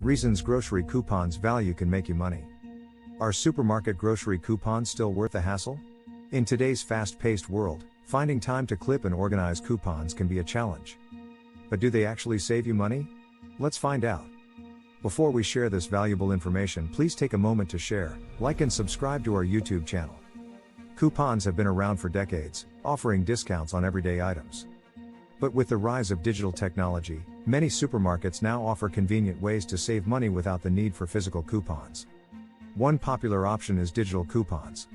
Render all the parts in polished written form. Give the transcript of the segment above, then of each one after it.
Reasons grocery coupons value can make you money. Are supermarket grocery coupons still worth the hassle? In today's fast-paced world, finding time to clip and organize coupons can be a challenge. But do they actually save you money? Let's find out. Before we share this valuable information, please take a moment to share, like and subscribe to our YouTube channel. Coupons have been around for decades, offering discounts on everyday items. But with the rise of digital technology, many supermarkets now offer convenient ways to save money without the need for physical coupons. One popular option is digital coupons.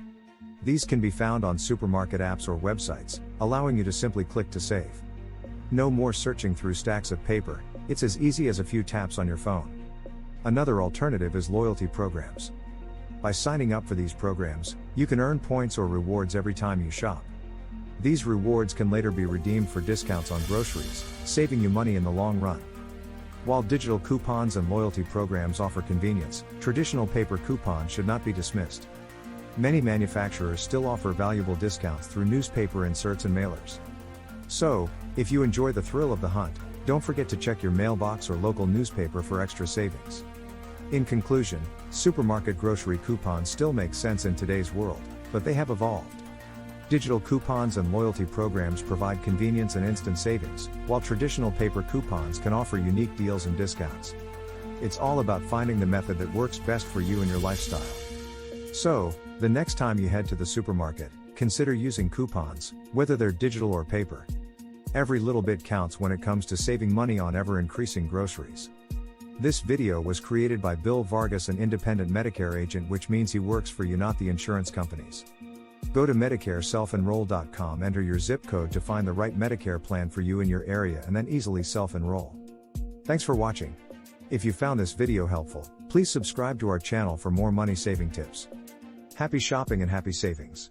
These can be found on supermarket apps or websites, allowing you to simply click to save. No more searching through stacks of paper, it's as easy as a few taps on your phone. Another alternative is loyalty programs. By signing up for these programs, you can earn points or rewards every time you shop. These rewards can later be redeemed for discounts on groceries, saving you money in the long run. While digital coupons and loyalty programs offer convenience, traditional paper coupons should not be dismissed. Many manufacturers still offer valuable discounts through newspaper inserts and mailers. So, if you enjoy the thrill of the hunt, don't forget to check your mailbox or local newspaper for extra savings. In conclusion, supermarket grocery coupons still make sense in today's world, but they have evolved. Digital coupons and loyalty programs provide convenience and instant savings, while traditional paper coupons can offer unique deals and discounts. It's all about finding the method that works best for you and your lifestyle. So, the next time you head to the supermarket, consider using coupons, whether they're digital or paper. Every little bit counts when it comes to saving money on ever-increasing groceries. This video was created by Bill Vargas, an independent Medicare agent, which means he works for you, not the insurance companies. Go to MedicareSelfEnroll.com, enter your zip code to find the right Medicare plan for you in your area, and then easily self-enroll. Thanks for watching. If you found this video helpful, please subscribe to our channel for more money-saving tips. Happy shopping and happy savings.